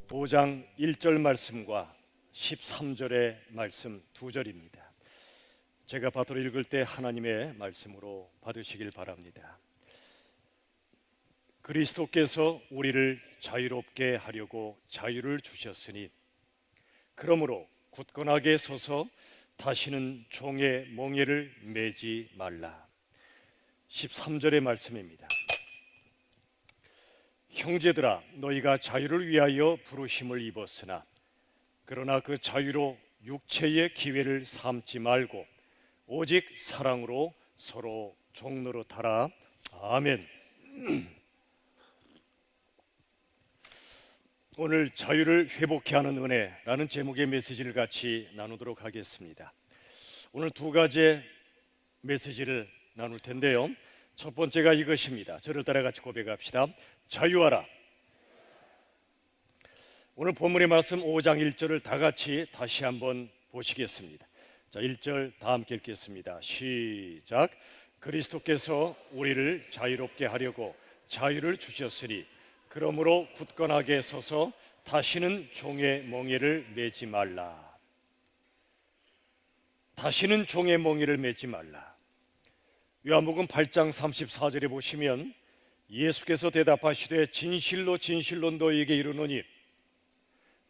5장 1절 말씀과 13절의 말씀 2절입니다. 제가 받들어 읽을 때 하나님의 말씀으로 받으시길 바랍니다. 그리스도께서 우리를 자유롭게 하려고 자유를 주셨으니 그러므로 굳건하게 서서 다시는 종의 멍에를 매지 말라. 13절의 말씀입니다. 형제들아, 너희가 자유를 위하여 부르심을 입었으나 그러나 그 자유로 육체의 기회를 삼지 말고 오직 사랑으로 서로 종노릇하라. 아멘. 오늘 자유를 회복케 하는 은혜라는 제목의 메시지를 같이 나누도록 하겠습니다. 오늘 두 가지 메시지를 나눌 텐데요. 첫 번째가 이것입니다. 저를 따라 같이 고백합시다. 자유하라. 오늘 본문의 말씀 5장 1절을 다 같이 다시 한번 보시겠습니다. 자, 1절 다 함께 읽겠습니다. 시작. 그리스도께서 우리를 자유롭게 하려고 자유를 주셨으니 그러므로 굳건하게 서서 다시는 종의 멍에를 매지 말라. 다시는 종의 멍에를 매지 말라. 요한복음 8장 34절에 보시면 예수께서 대답하시되 진실로 진실로 너희에게 이르노니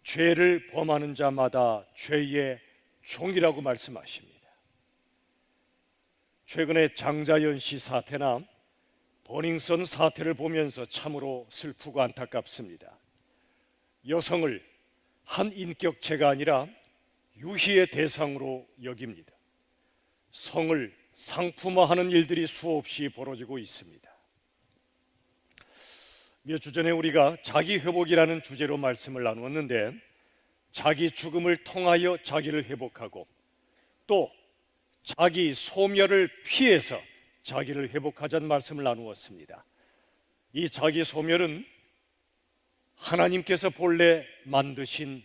죄를 범하는 자마다 죄의 종이라고 말씀하십니다. 최근에 장자연 씨 사태나 버닝썬 사태를 보면서 참으로 슬프고 안타깝습니다. 여성을 한 인격체가 아니라 유희의 대상으로 여깁니다. 성을 상품화하는 일들이 수없이 벌어지고 있습니다. 몇 주 전에 우리가 자기 회복이라는 주제로 말씀을 나누었는데 자기 죽음을 통하여 자기를 회복하고 또 자기 소멸을 피해서 자기를 회복하자는 말씀을 나누었습니다. 이 자기 소멸은 하나님께서 본래 만드신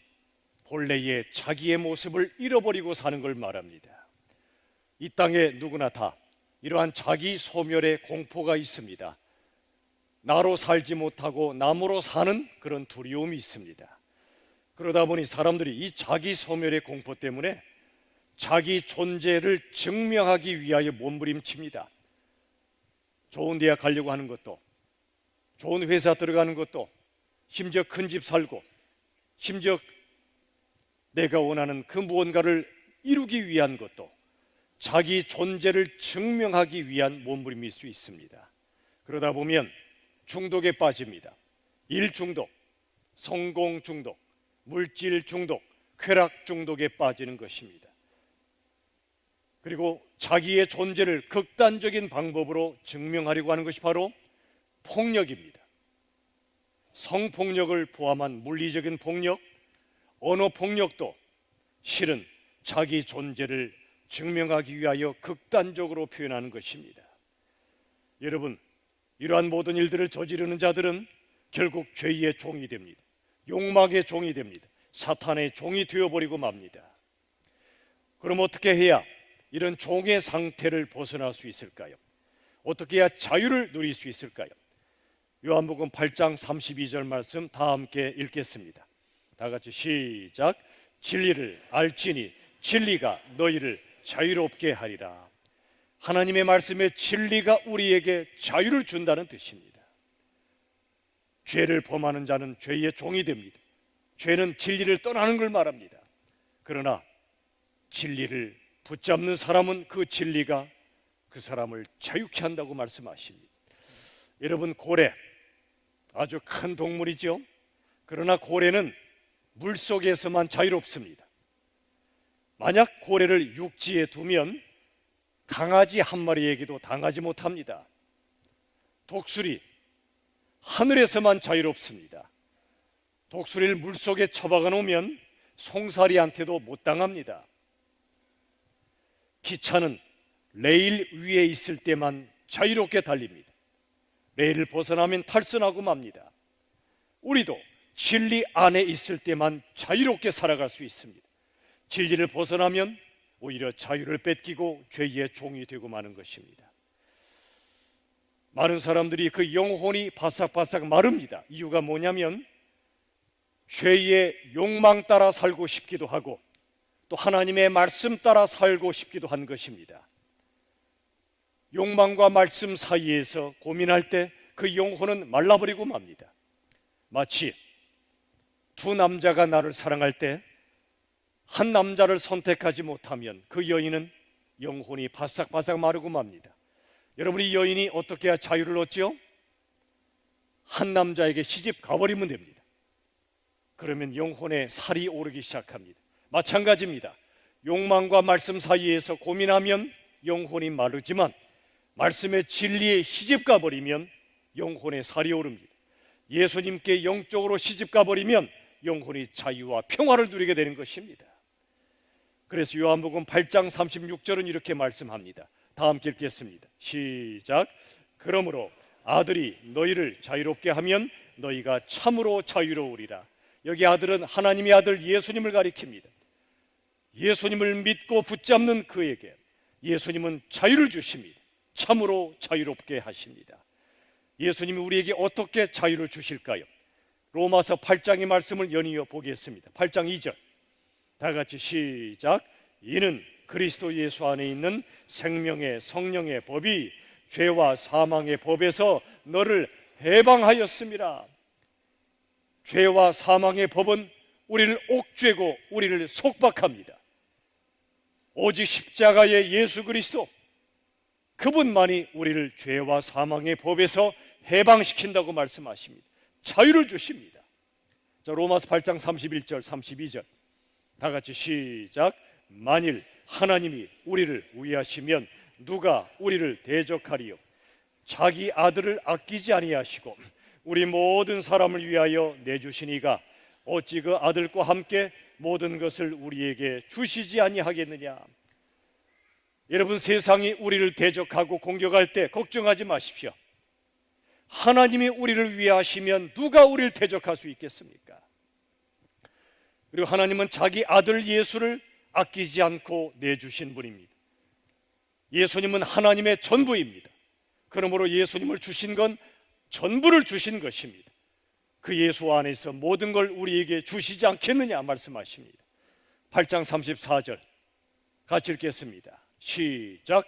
본래의 자기의 모습을 잃어버리고 사는 걸 말합니다. 이 땅에 누구나 다 이러한 자기 소멸의 공포가 있습니다. 나로 살지 못하고 남으로 사는 그런 두려움이 있습니다. 그러다 보니 사람들이 이 자기 소멸의 공포 때문에 자기 존재를 증명하기 위하여 몸부림칩니다. 좋은 대학 가려고 하는 것도, 좋은 회사 들어가는 것도, 심지어 큰 집 살고, 심지어 내가 원하는 그 무언가를 이루기 위한 것도 자기 존재를 증명하기 위한 몸부림일 수 있습니다. 그러다 보면 중독에 빠집니다. 일 중독, 성공 중독, 물질 중독, 쾌락 중독에 빠지는 것입니다. 그리고 자기의 존재를 극단적인 방법으로 증명하려고 하는 것이 바로 폭력입니다. 성폭력을 포함한 물리적인 폭력, 언어 폭력도 실은 자기 존재를 증명하기 위하여 극단적으로 표현하는 것입니다. 여러분, 이러한 모든 일들을 저지르는 자들은 결국 죄의 종이 됩니다. 욕망의 종이 됩니다. 사탄의 종이 되어버리고 맙니다. 그럼 어떻게 해야 이런 종의 상태를 벗어날 수 있을까요? 어떻게 해야 자유를 누릴 수 있을까요? 요한복음 8장 32절 말씀 다 함께 읽겠습니다. 다 같이 시작. 진리를 알지니 진리가 너희를 자유롭게 하리라. 하나님의 말씀에 진리가 우리에게 자유를 준다는 뜻입니다. 죄를 범하는 자는 죄의 종이 됩니다. 죄는 진리를 떠나는 걸 말합니다. 그러나 진리를 붙잡는 사람은 그 진리가 그 사람을 자유케 한다고 말씀하십니다. 여러분, 고래 아주 큰 동물이죠. 그러나 고래는 물속에서만 자유롭습니다. 만약 고래를 육지에 두면 강아지 한 마리에게도 당하지 못합니다. 독수리 하늘에서만 자유롭습니다. 독수리를 물속에 처박아 놓으면 송사리한테도 못 당합니다. 기차는 레일 위에 있을 때만 자유롭게 달립니다. 레일을 벗어나면 탈선하고 맙니다. 우리도 진리 안에 있을 때만 자유롭게 살아갈 수 있습니다. 진리를 벗어나면 오히려 자유를 뺏기고 죄의 종이 되고 마는 것입니다. 많은 사람들이 그 영혼이 바싹바싹 마릅니다. 이유가 뭐냐면 죄의 욕망 따라 살고 싶기도 하고 또 하나님의 말씀 따라 살고 싶기도 한 것입니다. 욕망과 말씀 사이에서 고민할 때 그 영혼은 말라버리고 맙니다. 마치 두 남자가 나를 사랑할 때 한 남자를 선택하지 못하면 그 여인은 영혼이 바싹바싹 마르고 맙니다. 여러분, 이 여인이 어떻게 해야 자유를 얻죠? 한 남자에게 시집 가버리면 됩니다. 그러면 영혼의 살이 오르기 시작합니다. 마찬가지입니다. 욕망과 말씀 사이에서 고민하면 영혼이 마르지만 말씀의 진리에 시집 가버리면 영혼의 살이 오릅니다. 예수님께 영적으로 시집 가버리면 영혼이 자유와 평화를 누리게 되는 것입니다. 그래서 요한복음 8장 36절은 이렇게 말씀합니다. 다 함께 읽겠습니다. 시작. 그러므로 아들이 너희를 자유롭게 하면 너희가 참으로 자유로우리라. 여기 아들은 하나님의 아들 예수님을 가리킵니다. 예수님을 믿고 붙잡는 그에게 예수님은 자유를 주십니다. 참으로 자유롭게 하십니다. 예수님이 우리에게 어떻게 자유를 주실까요? 로마서 8장의 말씀을 연이어 보겠습니다. 8장 2절 다 같이 시작. 이는 그리스도 예수 안에 있는 생명의 성령의 법이 죄와 사망의 법에서 너를 해방하였음이라. 죄와 사망의 법은 우리를 옥죄고 우리를 속박합니다. 오직 십자가의 예수 그리스도, 그분만이 우리를 죄와 사망의 법에서 해방시킨다고 말씀하십니다. 자유를 주십니다. 자, 로마서 8장 31절 32절 다 같이 시작. 만일 하나님이 우리를 위하시면 누가 우리를 대적하리요? 자기 아들을 아끼지 아니하시고 우리 모든 사람을 위하여 내주시니가 어찌 그 아들과 함께 모든 것을 우리에게 주시지 아니하겠느냐. 여러분, 세상이 우리를 대적하고 공격할 때 걱정하지 마십시오. 하나님이 우리를 위하시면 누가 우리를 대적할 수 있겠습니까? 그리고 하나님은 자기 아들 예수를 아끼지 않고 내주신 분입니다. 예수님은 하나님의 전부입니다. 그러므로 예수님을 주신 건 전부를 주신 것입니다. 그 예수 안에서 모든 걸 우리에게 주시지 않겠느냐 말씀하십니다. 8장 34절 같이 읽겠습니다. 시작.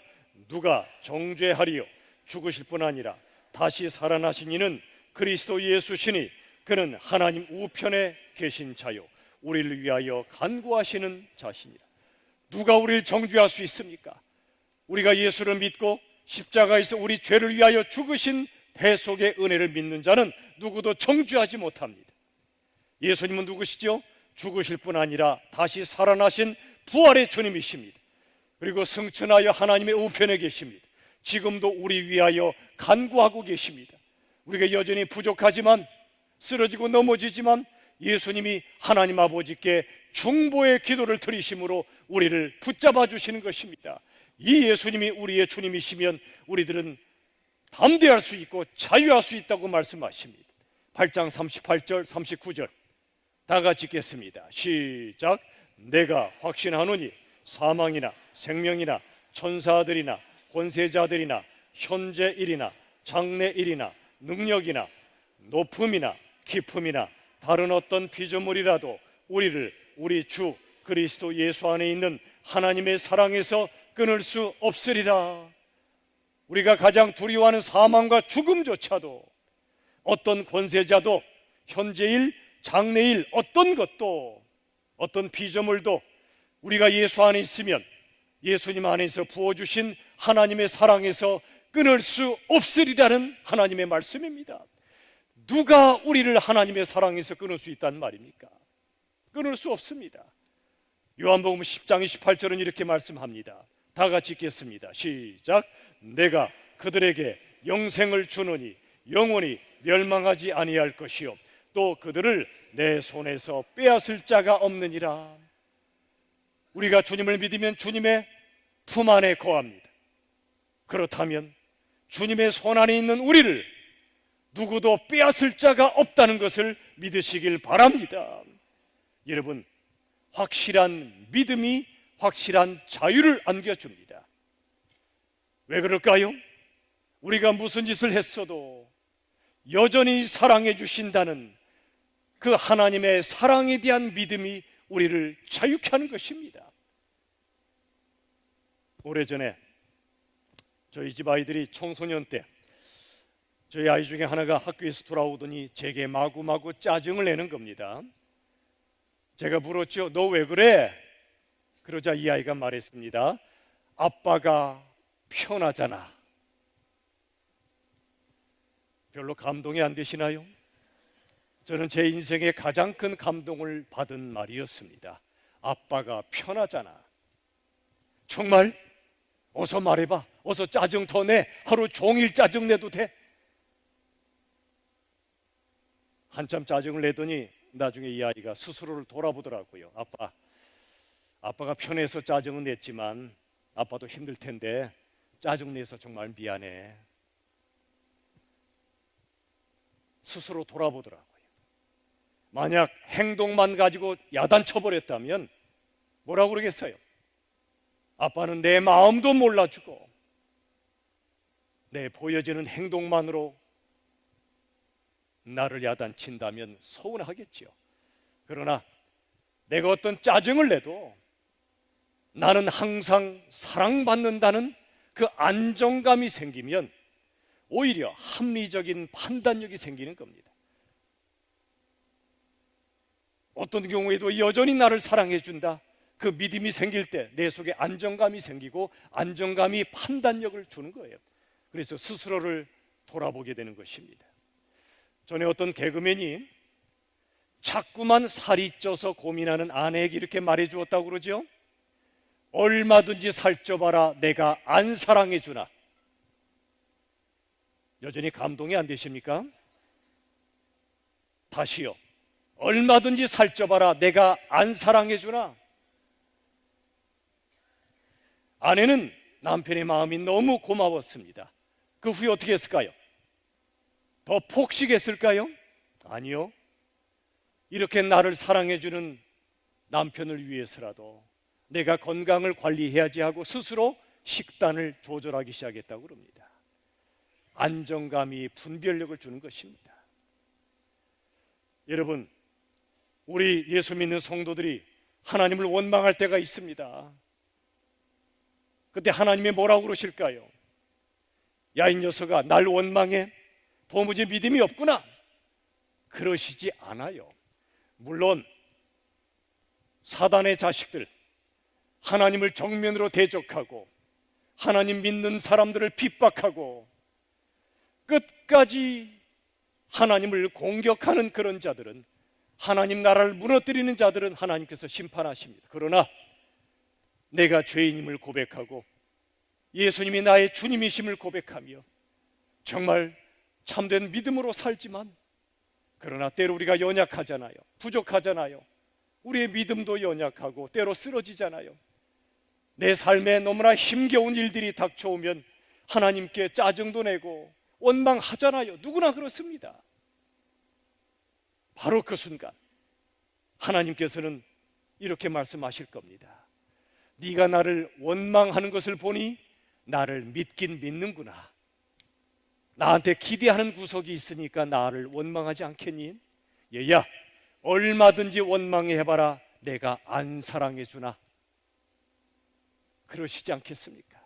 누가 정죄하리요? 죽으실 뿐 아니라 다시 살아나신 이는 그리스도 예수시니 그는 하나님 우편에 계신 자요 우리를 위하여 간구하시는 자시니라. 누가 우리를 정죄할 수 있습니까? 우리가 예수를 믿고 십자가에서 우리 죄를 위하여 죽으신 대속의 은혜를 믿는 자는 누구도 정죄하지 못합니다. 예수님은 누구시죠? 죽으실 뿐 아니라 다시 살아나신 부활의 주님이십니다. 그리고 승천하여 하나님의 우편에 계십니다. 지금도 우리 위하여 간구하고 계십니다. 우리가 여전히 부족하지만, 쓰러지고 넘어지지만 예수님이 하나님 아버지께 중보의 기도를 드리심으로 우리를 붙잡아 주시는 것입니다. 이 예수님이 우리의 주님이시면 우리들은 담대할 수 있고 자유할 수 있다고 말씀하십니다. 8장 38절 39절 다 같이 읽겠습니다. 시작. 내가 확신하노니 사망이나 생명이나 천사들이나 권세자들이나 현재일이나 장래일이나 능력이나 높음이나 깊음이나 다른 어떤 피조물이라도 우리를 우리 주 그리스도 예수 안에 있는 하나님의 사랑에서 끊을 수 없으리라. 우리가 가장 두려워하는 사망과 죽음조차도, 어떤 권세자도, 현재일, 장래일, 어떤 것도, 어떤 피조물도 우리가 예수 안에 있으면, 예수님 안에서 부어주신 하나님의 사랑에서 끊을 수 없으리라는 하나님의 말씀입니다. 누가 우리를 하나님의 사랑에서 끊을 수 있다는 말입니까? 끊을 수 없습니다. 요한복음 10장 28절은 이렇게 말씀합니다. 다 같이 읽겠습니다. 시작. 내가 그들에게 영생을 주노니 영원히 멸망하지 아니할 것이요 또 그들을 내 손에서 빼앗을 자가 없느니라. 우리가 주님을 믿으면 주님의 품 안에 거합니다. 그렇다면 주님의 손 안에 있는 우리를 누구도 빼앗을 자가 없다는 것을 믿으시길 바랍니다. 여러분, 확실한 믿음이 확실한 자유를 안겨줍니다. 왜 그럴까요? 우리가 무슨 짓을 했어도 여전히 사랑해 주신다는 그 하나님의 사랑에 대한 믿음이 우리를 자유케 하는 것입니다. 오래전에 저희 집 아이들이 청소년 때 저희 아이 중에 하나가 학교에서 돌아오더니 제게 마구마구 짜증을 내는 겁니다. 제가 물었죠. 너 왜 그래? 그러자 이 아이가 말했습니다. 아빠가 편하잖아. 별로 감동이 안 되시나요? 저는 제 인생에 가장 큰 감동을 받은 말이었습니다. 아빠가 편하잖아. 정말? 어서 말해봐. 어서 짜증 더 내. 하루 종일 짜증 내도 돼. 한참 짜증을 내더니 나중에 이 아이가 스스로를 돌아보더라고요. 아빠가 편해서 짜증은 냈지만 아빠도 힘들 텐데 짜증내서 정말 미안해. 스스로 돌아보더라고요. 만약 행동만 가지고 야단쳐버렸다면 뭐라고 그러겠어요? 아빠는 내 마음도 몰라주고 내 보여지는 행동만으로 나를 야단친다면 서운하겠지요. 그러나 내가 어떤 짜증을 내도 나는 항상 사랑받는다는 그 안정감이 생기면 오히려 합리적인 판단력이 생기는 겁니다. 어떤 경우에도 여전히 나를 사랑해 준다. 그 믿음이 생길 때 내 속에 안정감이 생기고 안정감이 판단력을 주는 거예요. 그래서 스스로를 돌아보게 되는 것입니다. 전에 어떤 개그맨이 자꾸만 살이 쪄서 고민하는 아내에게 이렇게 말해 주었다고 그러죠. 얼마든지 살쪄봐라 내가 안 사랑해 주나. 여전히 감동이 안 되십니까? 다시요. 얼마든지 살쪄봐라 내가 안 사랑해 주나. 아내는 남편의 마음이 너무 고마웠습니다. 그 후에 어떻게 했을까요? 더 폭식했을까요? 아니요. 이렇게 나를 사랑해주는 남편을 위해서라도 내가 건강을 관리해야지 하고 스스로 식단을 조절하기 시작했다고 그럽니다. 안정감이 분별력을 주는 것입니다. 여러분, 우리 예수 믿는 성도들이 하나님을 원망할 때가 있습니다. 그때 하나님이 뭐라고 그러실까요? 야, 이 녀석아, 날 원망해? 도무지 믿음이 없구나. 그러시지 않아요. 물론 사단의 자식들, 하나님을 정면으로 대적하고 하나님 믿는 사람들을 핍박하고 끝까지 하나님을 공격하는 그런 자들은, 하나님 나라를 무너뜨리는 자들은 하나님께서 심판하십니다. 그러나 내가 죄인임을 고백하고 예수님이 나의 주님이심을 고백하며 정말 참된 믿음으로 살지만, 그러나 때로 우리가 연약하잖아요. 부족하잖아요. 우리의 믿음도 연약하고 때로 쓰러지잖아요. 내 삶에 너무나 힘겨운 일들이 닥쳐오면 하나님께 짜증도 내고 원망하잖아요. 누구나 그렇습니다. 바로 그 순간 하나님께서는 이렇게 말씀하실 겁니다. 네가 나를 원망하는 것을 보니 나를 믿긴 믿는구나. 나한테 기대하는 구석이 있으니까 나를 원망하지 않겠니? 얘야, 얼마든지 원망해봐라. 내가 안 사랑해 주나. 그러시지 않겠습니까?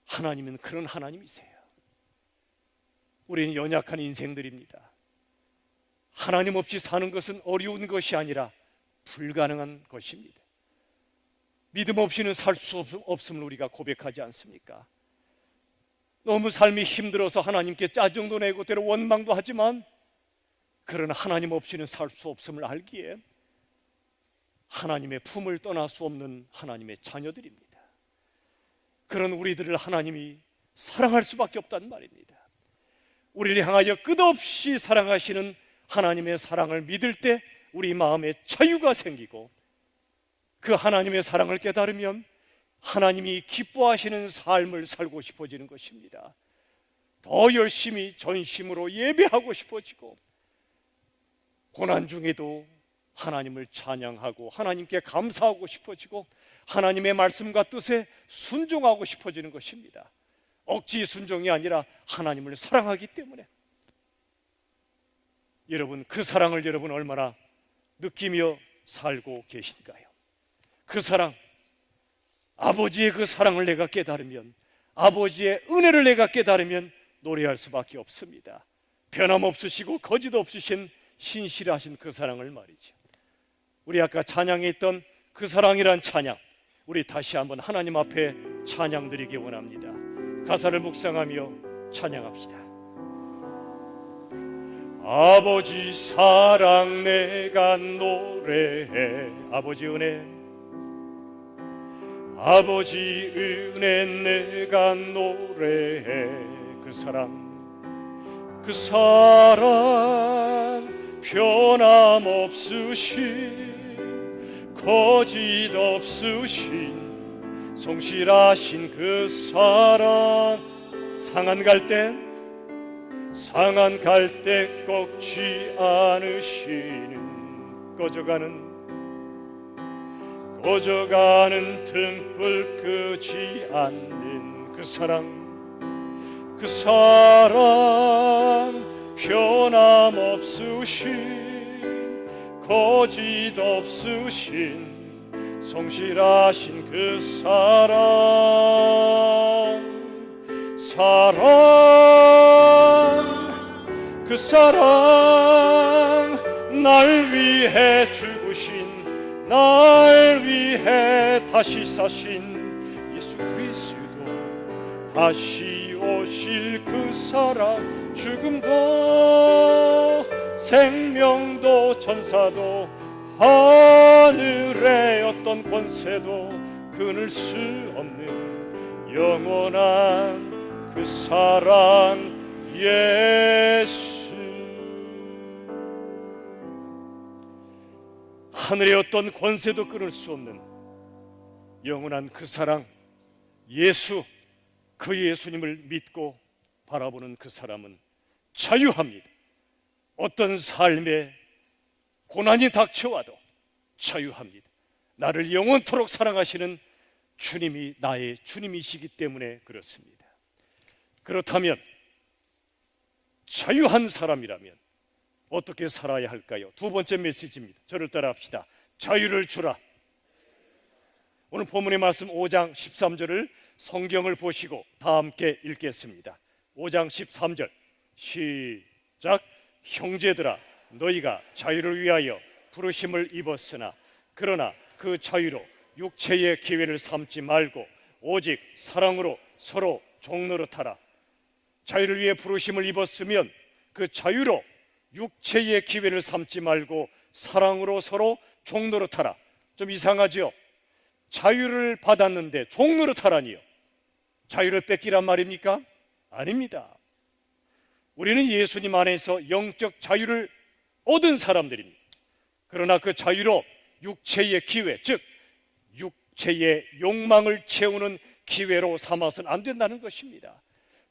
하나님은 그런 하나님이세요. 우리는 연약한 인생들입니다. 하나님 없이 사는 것은 어려운 것이 아니라 불가능한 것입니다. 믿음 없이는 살 수 없음을 우리가 고백하지 않습니까? 너무 삶이 힘들어서 하나님께 짜증도 내고 때로 원망도 하지만, 그러나 하나님 없이는 살 수 없음을 알기에 하나님의 품을 떠날 수 없는 하나님의 자녀들입니다. 그런 우리들을 하나님이 사랑할 수밖에 없단 말입니다. 우리를 향하여 끝없이 사랑하시는 하나님의 사랑을 믿을 때 우리 마음에 자유가 생기고, 그 하나님의 사랑을 깨달으면 하나님이 기뻐하시는 삶을 살고 싶어지는 것입니다. 더 열심히 전심으로 예배하고 싶어지고, 고난 중에도 하나님을 찬양하고 하나님께 감사하고 싶어지고, 하나님의 말씀과 뜻에 순종하고 싶어지는 것입니다. 억지 순종이 아니라 하나님을 사랑하기 때문에. 여러분, 그 사랑을 여러분 얼마나 느끼며 살고 계신가요? 그 사랑, 아버지의 그 사랑을 내가 깨달으면, 아버지의 은혜를 내가 깨달으면 노래할 수밖에 없습니다. 변함없으시고 거짓 없으신 신실하신 그 사랑을 말이죠. 우리 아까 찬양에 있던 그 사랑이란 찬양, 우리 다시 한번 하나님 앞에 찬양 드리기 원합니다. 가사를 묵상하며 찬양합시다. 아버지 사랑 내가 노래해, 아버지 은혜, 아버지 은혜 내가 노래해. 그 사랑, 그 사랑 변함없으신 거짓 없으신 성실하신 그 사랑, 상한 갈대 꺾지 않으시는 꺼져가는 등불 끄지 않는 그 사랑, 그 사랑 변함없으신 거짓 없으신 성실하신 그 그 사랑 날 위해 죽으신, 날 위해 다시 사신 예수 그리스도, 다시 오실 그 사랑, 죽음도 생명도 천사도 하늘의 어떤 권세도 끊을 수 없는 영원한 그 사랑 예수. 하늘의 어떤 권세도 끊을 수 없는 영원한 그 사랑 예수, 그 예수님을 믿고 바라보는 그 사람은 자유합니다. 어떤 삶에 고난이 닥쳐와도 자유합니다. 나를 영원토록 사랑하시는 주님이 나의 주님이시기 때문에 그렇습니다. 그렇다면 자유한 사람이라면 어떻게 살아야 할까요? 두 번째 메시지입니다. 저를 따라합시다. 자유를 주라. 오늘 본문의 말씀 5장 13절을 성경을 보시고 다 함께 읽겠습니다. 5장 13절 시작. 형제들아, 너희가 자유를 위하여 부르심을 입었으나 그러나 그 자유로 육체의 기회를 삼지 말고 오직 사랑으로 서로 종노릇하라. 자유를 위해 부르심을 입었으면 그 자유로 육체의 기회를 삼지 말고 사랑으로 서로 종노릇하라. 좀 이상하죠? 자유를 받았는데 종노릇하라니요? 자유를 뺏기란 말입니까? 아닙니다. 우리는 예수님 안에서 영적 자유를 얻은 사람들입니다. 그러나 그 자유로 육체의 기회, 즉 육체의 욕망을 채우는 기회로 삼아서는 안 된다는 것입니다.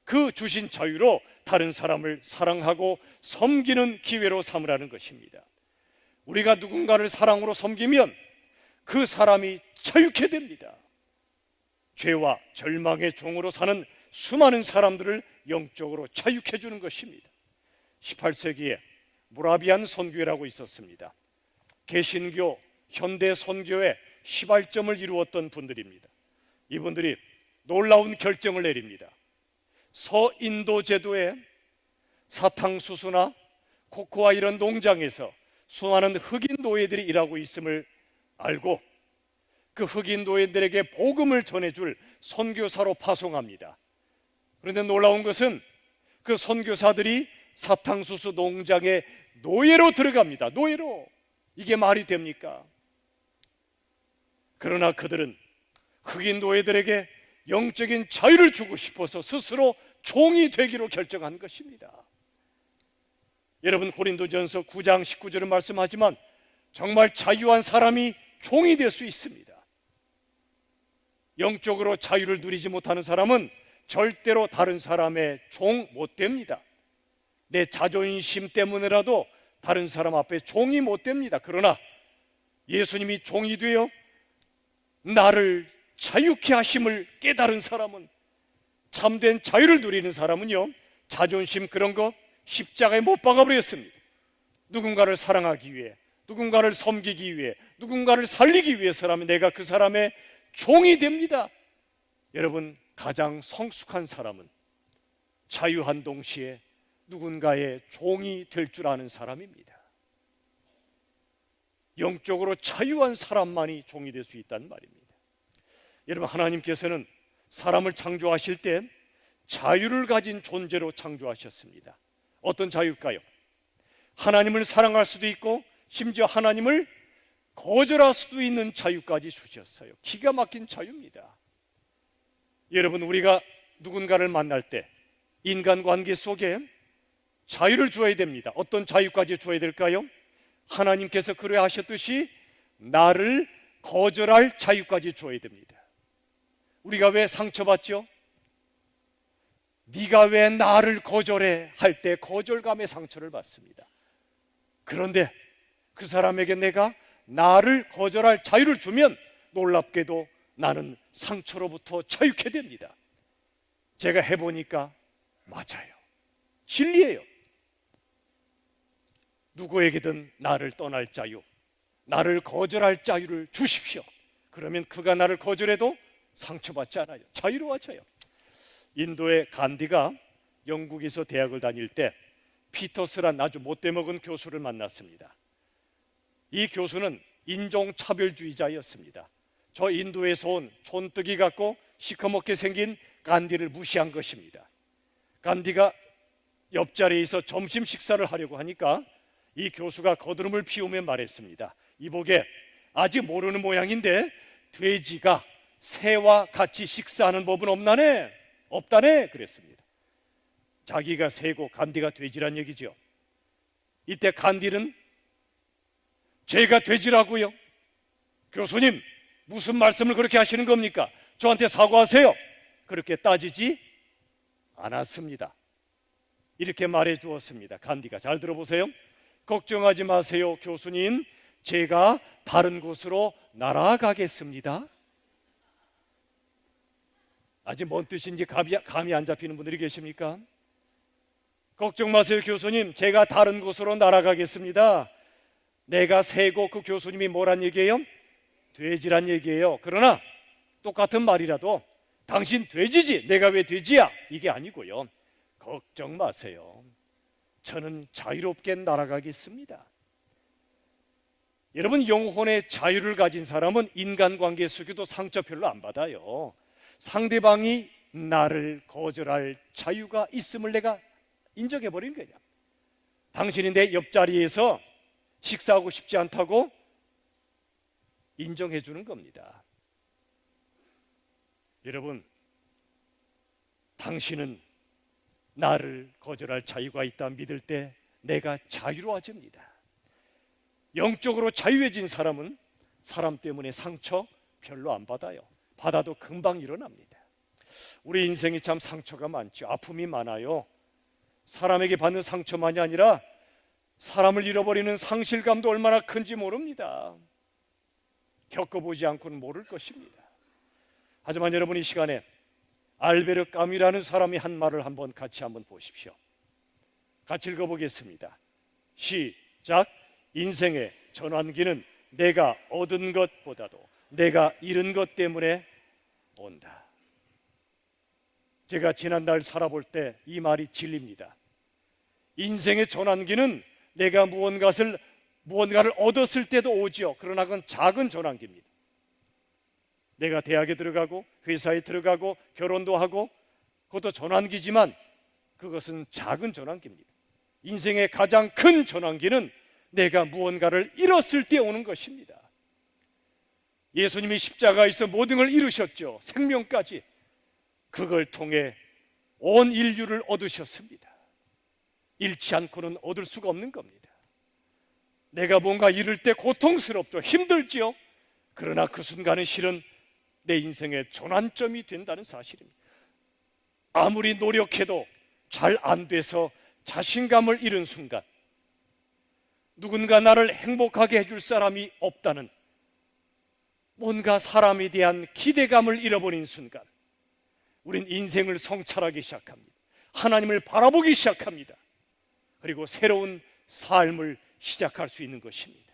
그 주신 자유로 다른 사람을 사랑하고 섬기는 기회로 삼으라는 것입니다. 우리가 누군가를 사랑으로 섬기면 그 사람이 자유케 됩니다. 죄와 절망의 종으로 사는 수많은 사람들을 영적으로 자유케 주는 것입니다. 18세기에 모라비안 선교회라고 있었습니다. 개신교, 현대 선교의 시발점을 이루었던 분들입니다. 이분들이 놀라운 결정을 내립니다. 서인도 제도의 사탕수수나 코코아 이런 농장에서 수많은 흑인 노예들이 일하고 있음을 알고 그 흑인 노예들에게 복음을 전해줄 선교사로 파송합니다. 그런데 놀라운 것은 그 선교사들이 사탕수수 농장에 노예로 들어갑니다. 노예로. 이게 말이 됩니까? 그러나 그들은 흑인 노예들에게 영적인 자유를 주고 싶어서 스스로 종이 되기로 결정한 것입니다. 여러분, 고린도전서 9장 19절은 말씀하지만 정말 자유한 사람이 종이 될 수 있습니다. 영적으로 자유를 누리지 못하는 사람은 절대로 다른 사람의 종 못 됩니다. 내 자존심 때문에라도 다른 사람 앞에 종이 못 됩니다. 그러나 예수님이 종이 되어 나를 자유케 하심을 깨달은 사람은, 참된 자유를 누리는 사람은요, 자존심 그런 거 십자가에 못 박아버렸습니다. 누군가를 사랑하기 위해, 누군가를 섬기기 위해, 누군가를 살리기 위해서라면 내가 그 사람의 종이 됩니다. 여러분, 가장 성숙한 사람은 자유한 동시에 누군가의 종이 될 줄 아는 사람입니다. 영적으로 자유한 사람만이 종이 될 수 있다는 말입니다. 여러분, 하나님께서는 사람을 창조하실 때 자유를 가진 존재로 창조하셨습니다. 어떤 자유일까요? 하나님을 사랑할 수도 있고 심지어 하나님을 거절할 수도 있는 자유까지 주셨어요. 기가 막힌 자유입니다. 여러분, 우리가 누군가를 만날 때 인간관계 속에 자유를 주어야 됩니다. 어떤 자유까지 주어야 될까요? 하나님께서 그래 하셨듯이 나를 거절할 자유까지 주어야 됩니다. 우리가 왜 상처받죠? 네가 왜 나를 거절해? 할 때 거절감의 상처를 받습니다. 그런데 그 사람에게 내가 나를 거절할 자유를 주면 놀랍게도 나는 상처로부터 자유케 됩니다. 제가 해보니까 맞아요. 진리예요. 누구에게든 나를 떠날 자유, 나를 거절할 자유를 주십시오. 그러면 그가 나를 거절해도 상처받지 않아요. 자유로워져요. 인도의 간디가 영국에서 대학을 다닐 때 피터스란 아주 못돼먹은 교수를 만났습니다. 이 교수는 인종차별주의자였습니다. 저 인도에서 온 촌뜨기 같고 시커멓게 생긴 간디를 무시한 것입니다. 간디가 옆자리에서 점심 식사를 하려고 하니까 이 교수가 거드름을 피우며 말했습니다. 이보게, 아직 모르는 모양인데 돼지가 새와 같이 식사하는 법은 없나네? 없다네? 그랬습니다. 자기가 새고 간디가 돼지란 얘기죠. 이때 간디는 제가 돼지라고요? 교수님, 무슨 말씀을 그렇게 하시는 겁니까? 저한테 사과하세요. 그렇게 따지지 않았습니다. 이렇게 말해 주었습니다. 간디가. 잘 들어보세요. 걱정하지 마세요, 교수님. 제가 다른 곳으로 날아가겠습니다. 아직 뭔 뜻인지 감이 안 잡히는 분들이 계십니까? 걱정 마세요, 교수님. 제가 다른 곳으로 날아가겠습니다. 내가 새고 그 교수님이 뭐란 얘기예요? 돼지란 얘기예요. 그러나 똑같은 말이라도 당신 돼지지, 내가 왜 돼지야? 이게 아니고요. 걱정 마세요. 저는 자유롭게 날아가겠습니다. 여러분, 영혼의 자유를 가진 사람은 인간관계 속에도 상처 별로 안 받아요. 상대방이 나를 거절할 자유가 있음을 내가 인정해버리는 거냐. 당신이 내 옆자리에서 식사하고 싶지 않다고 인정해 주는 겁니다. 여러분, 당신은 나를 거절할 자유가 있다 믿을 때 내가 자유로워집니다. 영적으로 자유해진 사람은 사람 때문에 상처 별로 안 받아요. 받아도 금방 일어납니다. 우리 인생이 참 상처가 많죠. 아픔이 많아요. 사람에게 받는 상처만이 아니라 사람을 잃어버리는 상실감도 얼마나 큰지 모릅니다. 겪어보지 않고는 모를 것입니다. 하지만 여러분, 이 시간에 알베르 까뮈라는 사람이 한 말을 같이 한번 보십시오. 같이 읽어보겠습니다. 시작. 인생의 전환기는 내가 얻은 것보다도 내가 잃은 것 때문에 온다. 제가 지난달 살아볼 때 이 말이 진리입니다. 인생의 전환기는 내가 무언가를 얻었을 때도 오지요. 그러나 그건 작은 전환기입니다. 내가 대학에 들어가고 회사에 들어가고 결혼도 하고 그것도 전환기지만 그것은 작은 전환기입니다. 인생의 가장 큰 전환기는 내가 무언가를 잃었을 때 오는 것입니다. 예수님이 십자가에서 모든 걸 이루셨죠. 생명까지. 그걸 통해 온 인류를 얻으셨습니다. 잃지 않고는 얻을 수가 없는 겁니다. 내가 뭔가 잃을 때 고통스럽죠. 힘들죠. 그러나 그 순간은 실은 내 인생의 전환점이 된다는 사실입니다. 아무리 노력해도 잘 안 돼서 자신감을 잃은 순간, 누군가 나를 행복하게 해줄 사람이 없다는 뭔가 사람에 대한 기대감을 잃어버린 순간, 우린 인생을 성찰하기 시작합니다. 하나님을 바라보기 시작합니다. 그리고 새로운 삶을 시작할 수 있는 것입니다.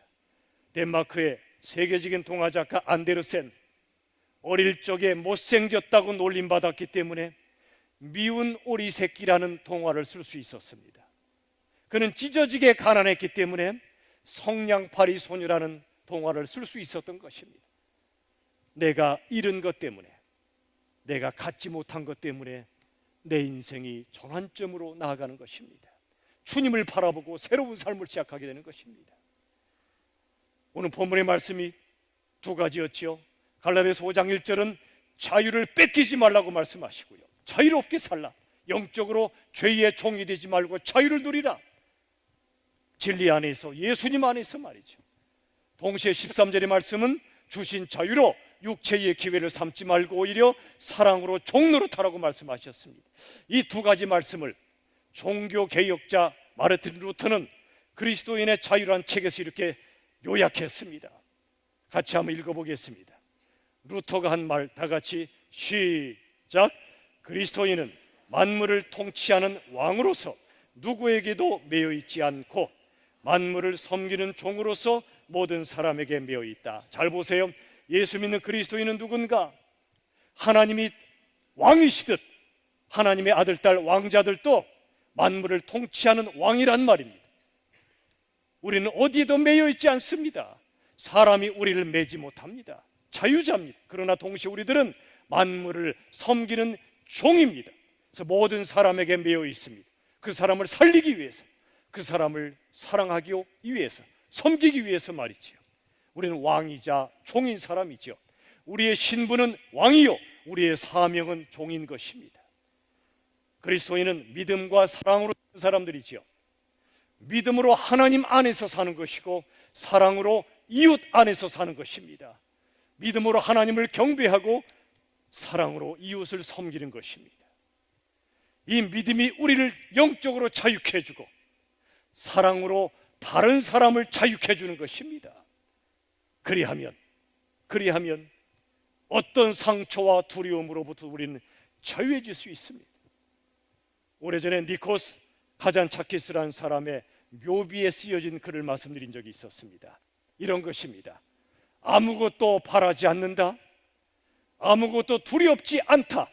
덴마크의 세계적인 동화 작가 안데르센, 어릴 적에 못생겼다고 놀림받았기 때문에 미운 오리 새끼라는 동화를 쓸 수 있었습니다. 그는 찢어지게 가난했기 때문에 성냥팔이 소녀라는 동화를 쓸 수 있었던 것입니다. 내가 잃은 것 때문에, 내가 갖지 못한 것 때문에 내 인생이 전환점으로 나아가는 것입니다. 주님을 바라보고 새로운 삶을 시작하게 되는 것입니다. 오늘 본문의 말씀이 두 가지였지요. 갈라디아서 5장 1절은 자유를 뺏기지 말라고 말씀하시고요, 자유롭게 살라, 영적으로 죄의 종이 되지 말고 자유를 누리라. 진리 안에서, 예수님 안에서 말이죠. 동시에 13절의 말씀은 주신 자유로 육체의 기회를 삼지 말고 오히려 사랑으로 종노릇하라고 말씀하셨습니다. 이 두 가지 말씀을 종교개혁자 마르틴 루터는 그리스도인의 자유라는 책에서 이렇게 요약했습니다. 같이 한번 읽어보겠습니다. 루터가 한 말 다 같이 시작. 그리스도인은 만물을 통치하는 왕으로서 누구에게도 매여 있지 않고 만물을 섬기는 종으로서 모든 사람에게 매여 있다. 잘 보세요. 예수 믿는 그리스도인은 누군가? 하나님이 왕이시듯 하나님의 아들, 딸, 왕자들도 만물을 통치하는 왕이란 말입니다. 우리는 어디에도 매여 있지 않습니다. 사람이 우리를 매지 못합니다. 자유자입니다. 그러나 동시에 우리들은 만물을 섬기는 종입니다. 그래서 모든 사람에게 매여 있습니다. 그 사람을 살리기 위해서, 그 사람을 사랑하기 위해서, 섬기기 위해서 말이지요. 우리는 왕이자 종인 사람이죠. 우리의 신분은 왕이요, 우리의 사명은 종인 것입니다. 그리스도인은 믿음과 사랑으로 사는 사람들이지요. 믿음으로 하나님 안에서 사는 것이고 사랑으로 이웃 안에서 사는 것입니다. 믿음으로 하나님을 경배하고 사랑으로 이웃을 섬기는 것입니다. 이 믿음이 우리를 영적으로 자유케 해주고 사랑으로 다른 사람을 자유케 해주는 것입니다. 그리하면 어떤 상처와 두려움으로부터 우리는 자유해질 수 있습니다. 오래전에 니코스 카잔차키스라는 사람의 묘비에 쓰여진 글을 말씀드린 적이 있었습니다. 이런 것입니다. 아무것도 바라지 않는다, 아무것도 두렵지 않다,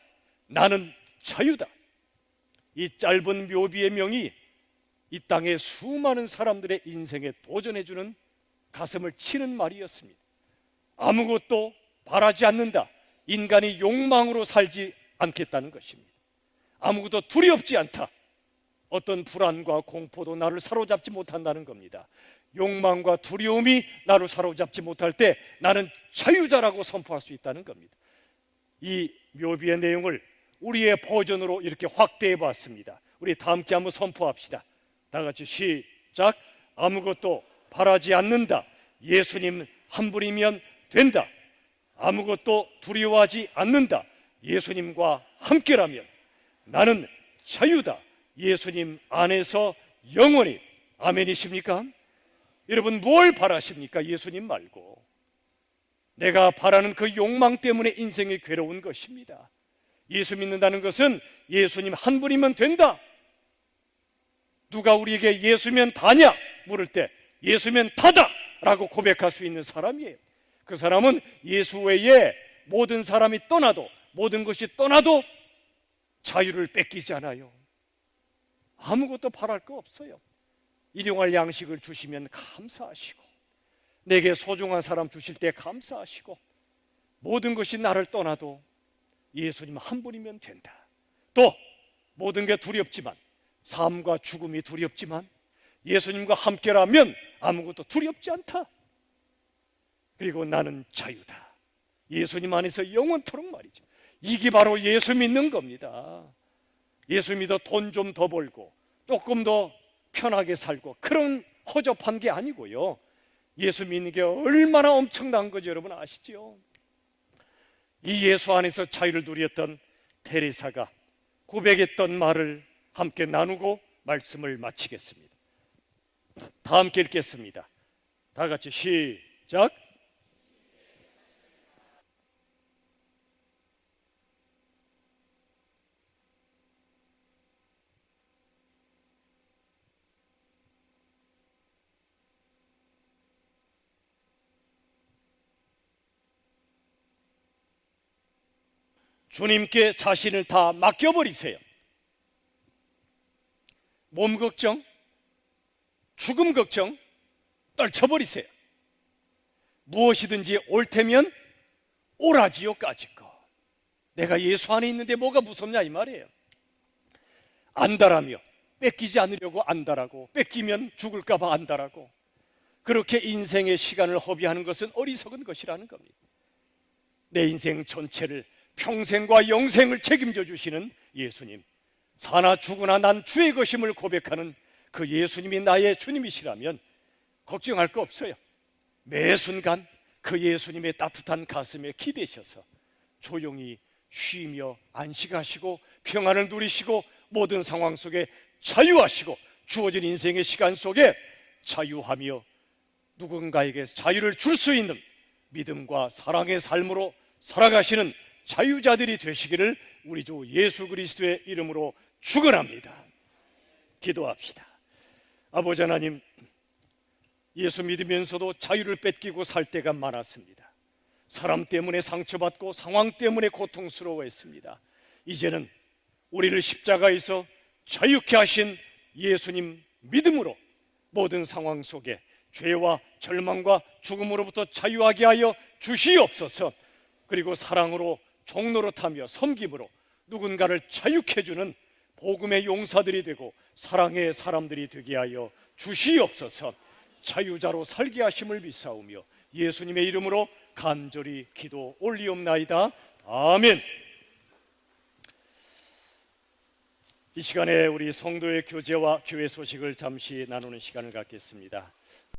나는 자유다. 이 짧은 묘비의 명이 이 땅의 수많은 사람들의 인생에 도전해주는 가슴을 치는 말이었습니다. 아무것도 바라지 않는다, 인간이 욕망으로 살지 않겠다는 것입니다. 아무것도 두렵지 않다, 어떤 불안과 공포도 나를 사로잡지 못한다는 겁니다. 욕망과 두려움이 나를 사로잡지 못할 때 나는 자유자라고 선포할 수 있다는 겁니다. 이 묘비의 내용을 우리의 버전으로 이렇게 확대해 봤습니다. 우리 다 함께 한번 선포합시다. 다 같이 시작. 아무것도 바라지 않는다, 예수님 한 분이면 된다. 아무것도 두려워하지 않는다, 예수님과 함께라면 나는 자유다, 예수님 안에서 영원히. 아멘이십니까? 여러분, 뭘 바라십니까? 예수님 말고. 내가 바라는 그 욕망 때문에 인생이 괴로운 것입니다. 예수 믿는다는 것은 예수님 한 분이면 된다. 누가 우리에게 예수면 다냐 물을 때 예수면 다다 라고 고백할 수 있는 사람이에요. 그 사람은 예수 외에 모든 사람이 떠나도, 모든 것이 떠나도 자유를 뺏기지 않아요. 아무것도 바랄 거 없어요. 일용할 양식을 주시면 감사하시고, 내게 소중한 사람 주실 때 감사하시고, 모든 것이 나를 떠나도 예수님 한 분이면 된다. 또 모든 게 두렵지만, 삶과 죽음이 두렵지만 예수님과 함께라면 아무것도 두렵지 않다. 그리고 나는 자유다, 예수님 안에서 영원토록 말이죠. 이게 바로 예수 믿는 겁니다. 예수 믿어 돈 좀 더 벌고 조금 더 편하게 살고 그런 허접한 게 아니고요. 예수 믿는 게 얼마나 엄청난 거지 여러분 아시죠? 이 예수 안에서 자유를 누렸던 테레사가 고백했던 말을 함께 나누고 말씀을 마치겠습니다. 다 함께 읽겠습니다. 다 같이 시작. 주님께 자신을 다 맡겨버리세요. 몸 걱정, 죽음 걱정 떨쳐버리세요. 무엇이든지 옳다면 오라지요까지 거. 내가 예수 안에 있는데 뭐가 무섭냐 이 말이에요. 안다라며 뺏기지 않으려고 안다라고, 뺏기면 죽을까 봐 안다라고, 그렇게 인생의 시간을 허비하는 것은 어리석은 것이라는 겁니다. 내 인생 전체를, 평생과 영생을 책임져 주시는 예수님, 사나 죽으나 난 주의 것임을 고백하는 그 예수님이 나의 주님이시라면 걱정할 거 없어요. 매 순간 그 예수님의 따뜻한 가슴에 기대셔서 조용히 쉬며 안식하시고 평안을 누리시고 모든 상황 속에 자유하시고 주어진 인생의 시간 속에 자유하며 누군가에게 자유를 줄 수 있는 믿음과 사랑의 삶으로 살아가시는 자유자들이 되시기를 우리 주 예수 그리스도의 이름으로 축원합니다. 기도합시다. 아버지 하나님, 예수 믿으면서도 자유를 뺏기고 살 때가 많았습니다. 사람 때문에 상처받고 상황 때문에 고통스러워했습니다. 이제는 우리를 십자가에서 자유케 하신 예수님 믿음으로 모든 상황 속에 죄와 절망과 죽음으로부터 자유하게 하여 주시옵소서. 그리고 사랑으로 종노릇하며 섬김으로 누군가를 자유케 해주는 복음의 용사들이 되고 사랑의 사람들이 되게 하여 주시옵소서. 자유자로 살게 하심을 믿사오며 예수님의 이름으로 간절히 기도 올리옵나이다. 아멘. 이 시간에 우리 성도의 교제와 교회 소식을 잠시 나누는 시간을 갖겠습니다.